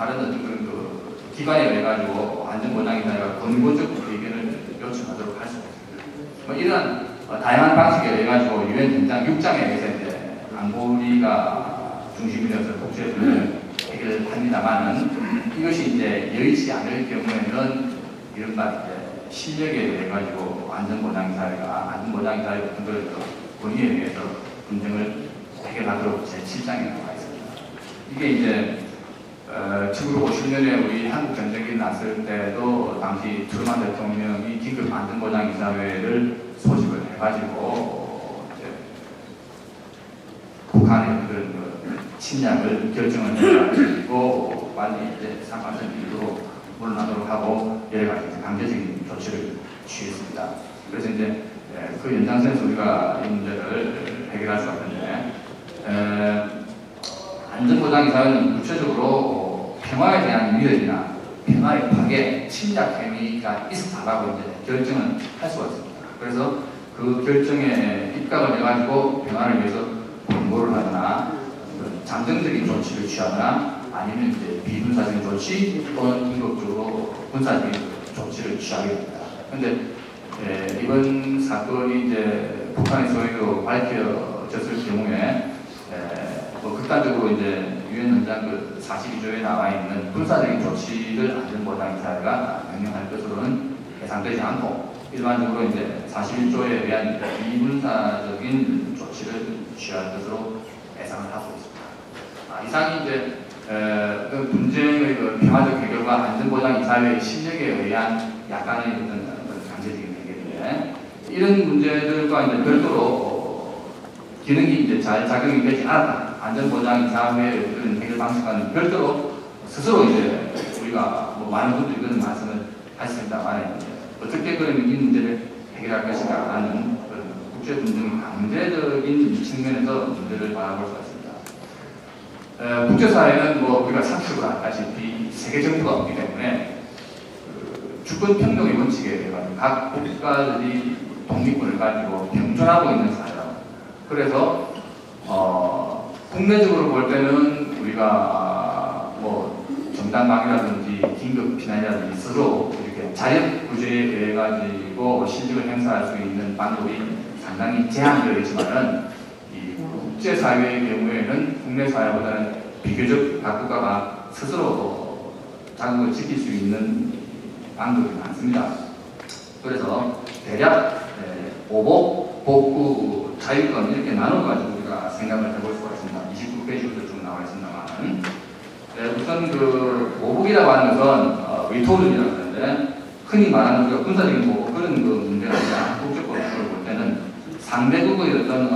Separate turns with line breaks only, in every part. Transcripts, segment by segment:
다른 어떤 그런 그 기관에 의해 가지고 안전보장이나 권고적 의견을 요청하도록 할 수 있습니다. 뭐 이러한 다양한 방식에 의해 가지고 유엔 현장 6장에 의해서 이제 안보리가 중심이 되어서 국제 분쟁을 해결합니다만은 이것이 이제 여의치 않을 경우에는 이른바 이제 실력에 의해 가지고 안전보장사회가 안전보장사회 같은 걸 권위에 의해서 분쟁을 해결하도록 제7장에 나와 있습니다. 이게 이제 1950년에 우리 한국 전쟁이 났을 때도 당시 트루먼 대통령이 긴급 안전보장이사회를 소집을 해가지고 이제 북한의 그런 침략을 결정을 해가지고 빨리 이제 상관적 이유로 물러나도록 하고 여러 가지 강제적인 조치를 취했습니다. 그래서 이제 그 연장선에서 우리가 이 문제를 해결할 수가 있는데 안전보장이사회는 구체적으로 평화에 대한 위협이나 평화의 파괴, 침략 행위가 있었다라고 이제 결정을 할 수가 있습니다. 그래서 그 결정에 입각을 해가지고 평화를 위해서 권고를 하거나 잠정적인 조치를 취하거나 아니면 이제 비군사적인 조치 또는 인격적으로 군사적인 조치를 취하게 됩니다. 그런데 이번 사건이 이제 북한의 소유로 밝혀졌을 경우에 뭐 극단적으로 이제 유엔 헌장 그 42조에 나와 있는 군사적인 조치를 안전보장이사회가 명령할 것으로는 예상되지 않고 일반적으로 이제 41조에 의한 비군사적인 조치를 취할 것으로 예상을 하고 있습니다. 이상이 이제 그 분쟁의 그 평화적 해결과 안전보장이사회의 실력에 의한 약간의 어떤 강제적인 해결인데 이런 문제들과 이제 별도로 기능이 이제 잘 작용이 되지 않았다. 안전보장이사회의 그런 해결 방식과는 별도로 스스로 이제 우리가 뭐 많은 분들이 그런 말씀을 하셨습니다만 어떻게 그러면 이 문제를 해결할 것인가 하는 국제 분쟁의 강제적인 측면에서 문제를 바라볼 수가 있습니다. 국제사회는 뭐 우리가 상식으로 알다시피 세계 정부가 없기 때문에 주권 평등의 원칙에 의해 각 국가들이 독립권을 가지고 병존하고 있는 사회라고. 그래서 국내적으로 볼 때는 우리가 뭐 정당방위라든지 긴급 피난이라든지 스스로 이렇게 자력 구제에 의해 가지고 실력을 행사할 수 있는 방법이 상당히 제한되어 있지만은 이 국제사회의 경우에는 국내 사회보다는 비교적 각 국가가 스스로 자국을 지킬 수 있는 방법이 많습니다. 그래서 대략 보복, 복구, 자유권 이렇게 나눠가지고 우리가 생각을 해볼 수가 있습니다. 29페이지부터 쭉 나와 있습니다만 우선 그 보복이라고 하는 것은 위토른이라고 하는데 흔히 말하는 우리가 군사적인 보복 그런 그 문제가 아니라 국제법적으로 볼 때는 상대국의 어떤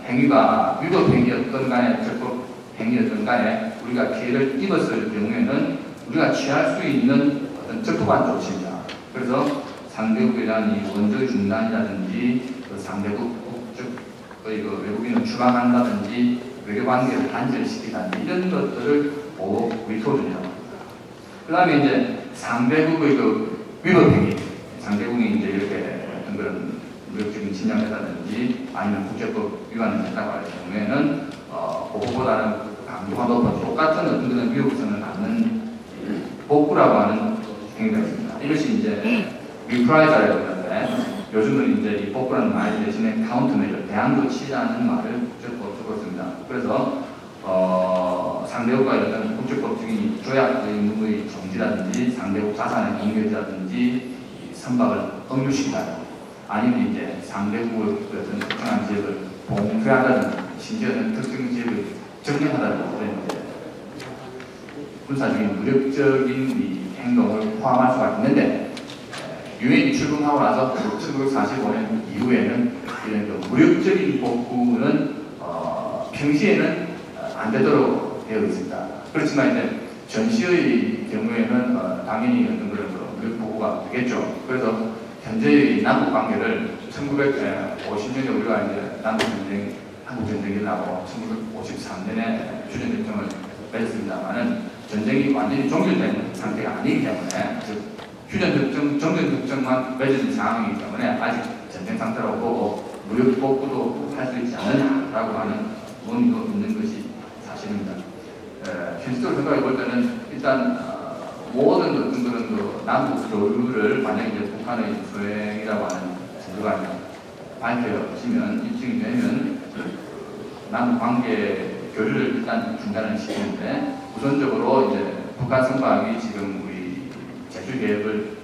행위가 위법 행위였던 간에 적법 행위였던 간에 우리가 피해를 입었을 경우에는 우리가 취할 수 있는 어떤 적법한 조치입니다. 그래서 상대국에 대한 이 원조의 중단이라든지 그 상대국 국적의 그 외국인을 추방한다든지 외교관계를 단절시키다든지 이런 것들을 보복 위토른이라고 합니다. 그 다음에 이제 상대국의 그 위법행위, 상대국이 이제 이렇게 어떤 그런 무력적인 침략이라든지 아니면 국제법 위반을 했다고 할 경우에는 보복보다는 강도가 높은 똑같은 어떤 그런 위법성을 갖는 복구라고 하는 행위가 있습니다. 이것이 이제 리프라이자라고 하는데 요즘은 이제 이 복구라는 말 대신에 카운터메이저, 대항조치라는 말을 국제법적으로 씁니다. 그래서 상대국과의 어떤 국제법적인 조약 의무의 정지라든지 상대국 자산의 공개라든지 선박을 억류시키다. 아니면 이제 상대국의 어떤 특정한 지역을 봉쇄하다든지 심지어 특정 지역을 점령하다든지 그런 이제 군사적인 무력적인 이 행동을 포함할 수가 있는데 유엔이 출범하고 나서 1945년 이후에는 이런 좀 무력적인 복구는 평시에는 안 되도록 되어 있습니다. 그렇지만 이제 전시의 경우에는 당연히 어떤 그런 무력 복구가 되겠죠. 그래서 현재의 남북 관계를 1950년에 우리가 이제 남북전쟁, 한국전쟁이 나고 1953년에 휴전협정을 맺었습니다만은 전쟁이 완전히 종결된 상태가 아니기 때문에 즉 휴전협정, 정전협정만 맺은 상황이기 때문에 아직 전쟁 상태라고 보고 무력 복구도 할 수 있지 않느냐라고 하는 논의도 있는 것이 사실입니다. 현실적으로 생각해 볼 때는 일단 모든 어떤 그런 그 남북 교류를 만약에 이제 북한의 수행이라고 하는 정도가 밝혀지면 입증이 되면 남북 관계 교류를 일단 중단을 시키는데 우선적으로 이제 북한 선박이 지금 우리 제주 해역을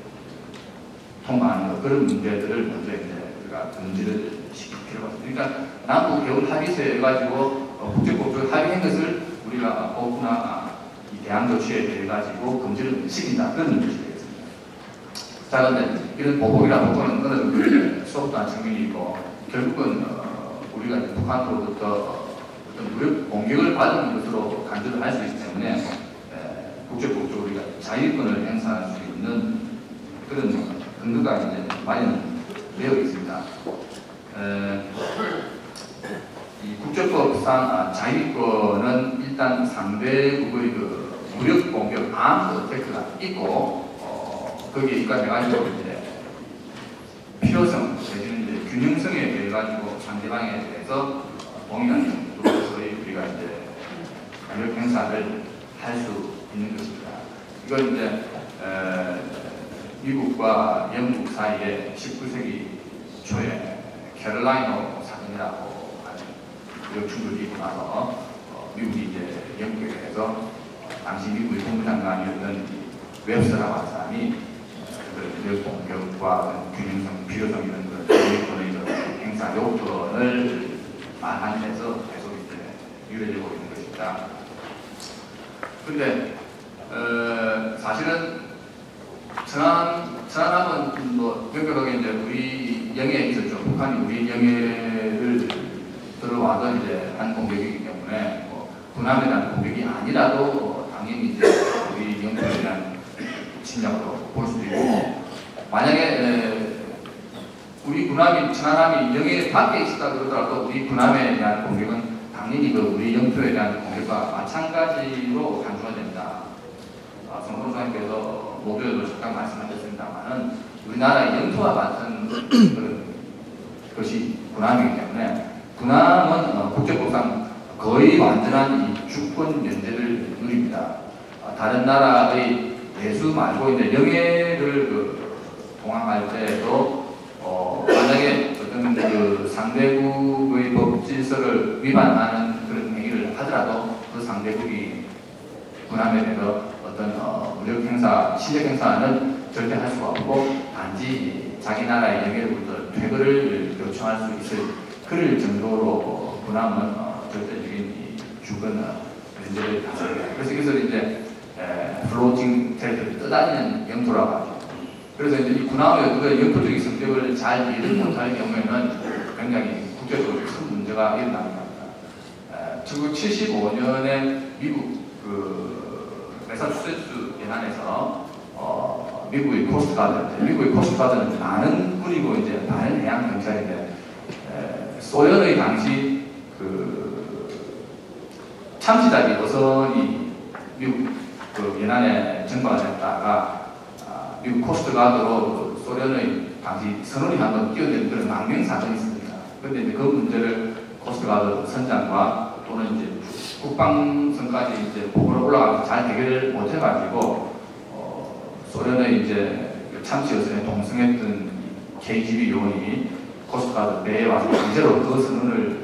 통과하는 그런 문제들을 먼저 이제 우리가 금지를 시킬 필요가 있습니다. 그러니까 남북 교류 합의서에 해가지고 국제법적으로 합의한 것을 우리가 거꾸나 이 대항조치에 대해 가지고 금지를 시킨다 그런 뜻이 되겠습니다. 자, 그런데 이런 보복이나 보복은 어느 정도 수업도 측면이 있고 결국은 우리가 북한으로부터 어떤 무력 공격을 받은 것으로 간주를 할 수 있기 때문에 국제법적으로 우리가 자유권을 행사할 수 있는 그런 근거가 이제 마련되어 있습니다. 이 국제법상 자위권은 일단 상대국의 그 무력 공격, 암 어택트가 있고 거기에 입각해가지고 이제 필요성 내지는 이제 균형성에 대해 가지고 상대방에 대해서 동일한 정도로서의 우리가 이제 무력 행사를 할 수 있는 것입니다. 이건 이제 미국과 영국 사이에 19세기 초에 캐롤라이너 사건이라고 하는 무력 충돌이 있고 나서 미국이 이제 영국에 대해서 당시 미국의 국무장관이었던 웹스터라고 하는 사람이 무력 공격과 균형성, 필요성 이런 그런 자유권의 행사 요건을 만한해서 계속 이제 유래되고 있는 것입니다. 근데 사실은 천안함은 뭐 명백하게 이제 우리 영해에 있었죠. 북한이 우리 영해를 들어와서 이제 한 공격이기 때문에 뭐 군함에 대한 공격이 아니라도 당연히 이제 우리 영토에 대한 침략으로 볼 수도 있고, 만약에 우리 군함이 천안함이 영해 밖에 있었다 그러더라도 우리 군함에 대한 공격은 당연히 그 우리 영토에 대한 공격과 마찬가지로 간주가 됩니다. 성동사님께서 모두에도 잠깐 말씀하셨습니다만은 우리나라의 영토와 같은 그런 것이 군함이기 때문에 군함은 국제법상 거의 완전한 이 주권 면제를 누립니다. 다른 나라의 내수 말고 이제 영해를 그 동항할 때도 만약에 어떤 그 상대국의 법 질서를 위반하는 그런 행위를 하더라도 그 상대국이 군함에 대해서 어떤 무력 행사, 실력 행사는 절대 할 수가 없고 단지 자기 나라의 영해로부터 퇴거를 요청할 수 있을 그럴 정도로 군함은 절대적인 이 주권 면제를 받습니다. 그래서 이것을 이제 플로팅 테리토리 떠다니는 영토라고 하죠. 그래서 이제 이 군함의 영토적인 성격을 잘 이해를 못할 경우에는 굉장히 국제적으로 큰 문제가 일어납니다. 1975년에 미국 매사추세츠 연안에서 미국의 코스트가드는 많은 군이고 이제 많은 해양 경찰인데 소련의 당시 참치잡이 어선이 미국 연안에 정박을 했다가 미국 코스트가드로 소련의 당시 선원이 한번 뛰어든 그런 망명 사건이 있습니다. 그런데 이제 그 문제를 코스트가드 선장과 또는 이제 국방선까지 이제 보고를 올라가서 잘 해결을 못해가지고 소련의 이제 참치 여선에 동승했던 KGB 요원이 코스트가드 배에 와서 강제로 그 선원을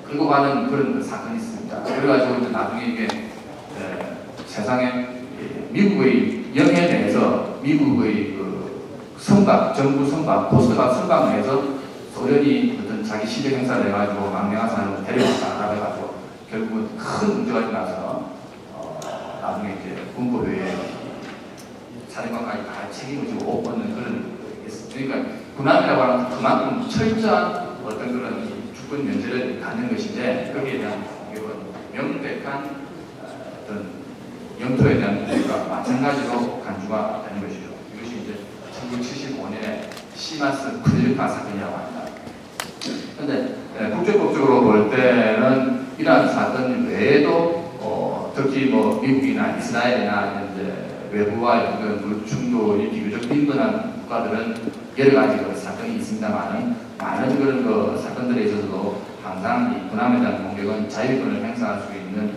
끌고 가는 그런 사건이 있습니다. 그래가지고 이제 나중에 이게 세상에 미국의 영해 내에서 미국의 그 선박, 정부 선박, 코스트가드 선박 내에서 소련이 어떤 자기 실력 행사를 해가지고 망명한 사람을 데려왔다라고 해가지고 결국은 큰 문제가 일어나서 나중에 이제 군법회에 사령관까지 다 책임을 지고 얻는 그런 그러니까 군함이라고 하는 그만큼 철저한 어떤 그런 주권 면제를 갖는 것인데 거기에 대한 공격은 명백한 어떤 영토에 대한 공격과 마찬가지로 간주가 되는 것이죠. 이것이 이제 1975년에 시마스 클리카 사건이라고 합니다. 그런데 국제법적으로 볼 때는 이러한 사건 외에도 특히 뭐 미국이나 이스라엘이나 이제 외부와의 그런 충돌이 비교적 빈번한 국가들은 여러 가지 그 사건이 있습니다만 많은 그런 그 사건들에 있어서도 항상 이 군함에 대한 공격은 자유권을 행사할 수 있는